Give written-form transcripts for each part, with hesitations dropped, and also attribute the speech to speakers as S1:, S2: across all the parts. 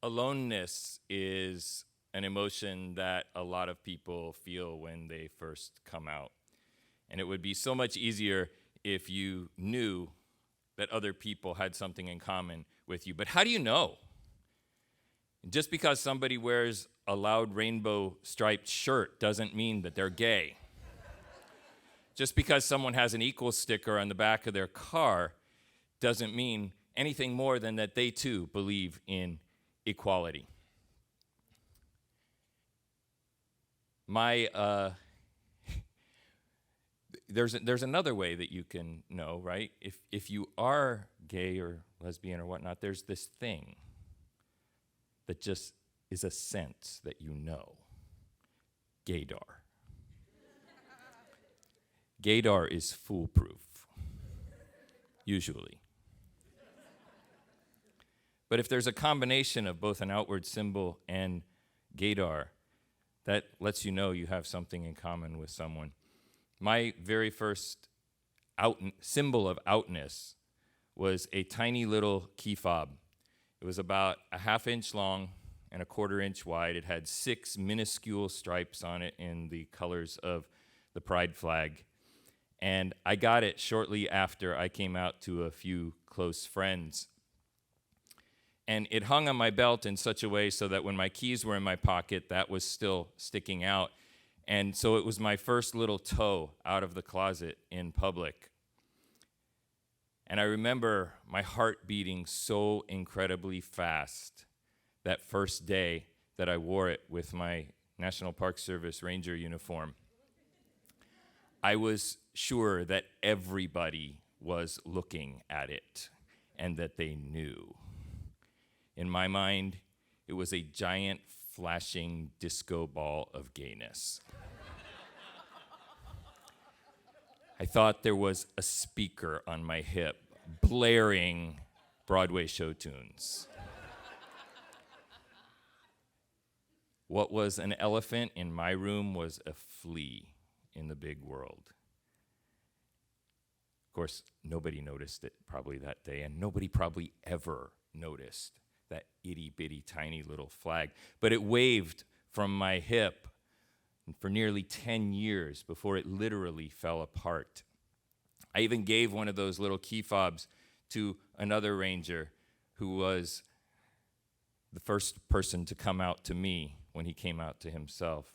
S1: Aloneness is an emotion that a lot of people feel when they first come out. And it would be so much easier if you knew that other people had something in common with you. But how do you know? Just because somebody wears a loud rainbow striped shirt doesn't mean that they're gay. Just because someone has an equal sticker on the back of their car doesn't mean anything more than that they too believe in equality. There's another way that you can know, right? If you are gay or lesbian or whatnot, there's this thing that just is a sense that you know. Gaydar. Gaydar is foolproof, usually. But if there's a combination of both an outward symbol and gaydar, that lets you know you have something in common with someone. My very first symbol of outness was a tiny little key fob. It was about a 1/2 inch long and a 1/4 inch wide. It had 6 minuscule stripes on it in the colors of the pride flag. And I got it shortly after I came out to a few close friends. And it hung on my belt in such a way so that when my keys were in my pocket, that was still sticking out. And so it was my first little toe out of the closet in public. And I remember my heart beating so incredibly fast that first day that I wore it with my National Park Service Ranger uniform. I was sure that everybody was looking at it and that they knew. In my mind, it was a giant flashing disco ball of gayness. I thought there was a speaker on my hip blaring Broadway show tunes. What was an elephant in my room was a flea in the big world. Of course, nobody noticed it probably that day, and nobody probably ever noticed that itty-bitty tiny little flag. But it waved from my hip for nearly 10 years before it literally fell apart. I even gave one of those little key fobs to another ranger who was the first person to come out to me when he came out to himself.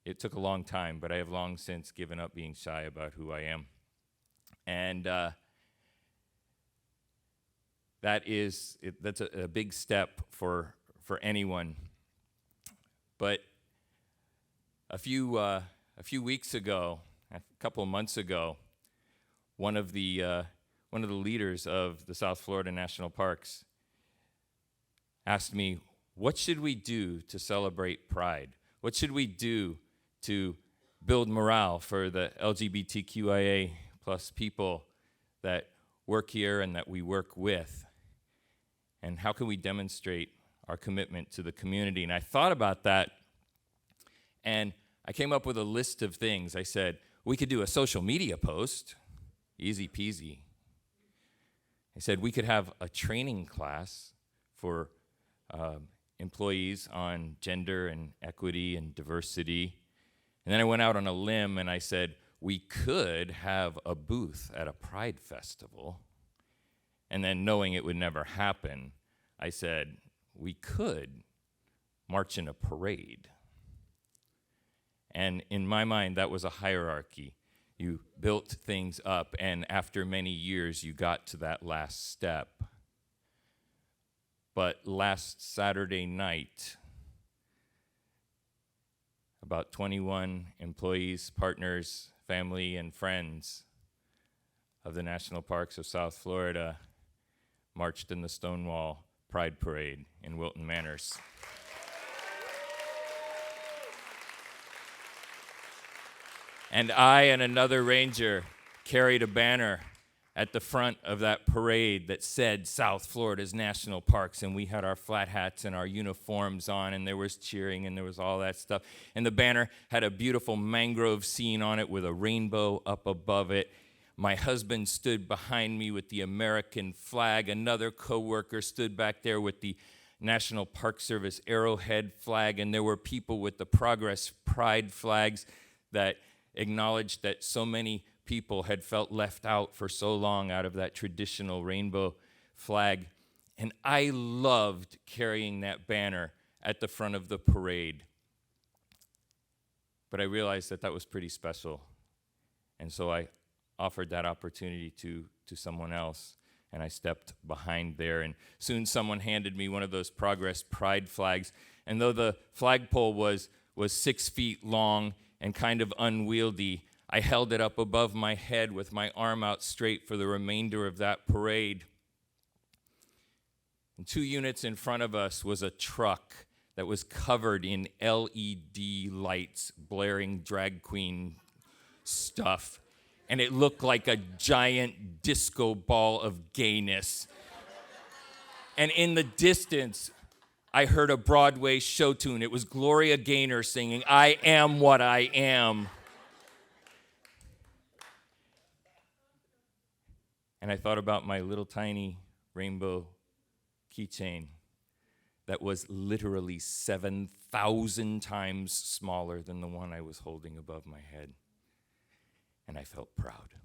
S1: It took a long time, but I have long since given up being shy about who I am. And that's a big step for anyone. But a few weeks ago, a couple of months ago, one of the leaders of the South Florida National Parks asked me, what should we do to celebrate Pride? What should we do to build morale for the LGBTQIA plus people that work here and that we work with? And how can we demonstrate our commitment to the community? And I thought about that, and I came up with a list of things. I said, we could do a social media post, easy peasy. I said, we could have a training class for employees on gender and equity and diversity. And then I went out on a limb and I said, we could have a booth at a Pride festival. And then knowing it would never happen, I said, we could march in a parade. And in my mind, that was a hierarchy. You built things up, and after many years, you got to that last step. But last Saturday night, about 21 employees, partners, family, and friends of the National Parks of South Florida marched in the Stonewall Pride Parade in Wilton Manors. And I and another ranger carried a banner at the front of that parade that said South Florida's National Parks, and we had our flat hats and our uniforms on, and there was cheering and there was all that stuff. And the banner had a beautiful mangrove scene on it with a rainbow up above it. My husband stood behind me with the American flag. Another coworker stood back there with the National Park Service Arrowhead flag, and there were people with the Progress Pride flags that acknowledged that so many people had felt left out for so long out of that traditional rainbow flag. And I loved carrying that banner at the front of the parade. But I realized that that was pretty special. And so I offered that opportunity to someone else, and I stepped behind there. And soon someone handed me one of those Progress Pride flags. And though the flagpole was 6 feet long and kind of unwieldy, I held it up above my head with my arm out straight for the remainder of that parade. And 2 units in front of us was a truck that was covered in LED lights, blaring drag queen stuff. And it looked like a giant disco ball of gayness. And in the distance, I heard a Broadway show tune. It was Gloria Gaynor singing, "I Am What I Am." And I thought about my little tiny rainbow keychain that was literally 7,000 times smaller than the one I was holding above my head. And I felt proud.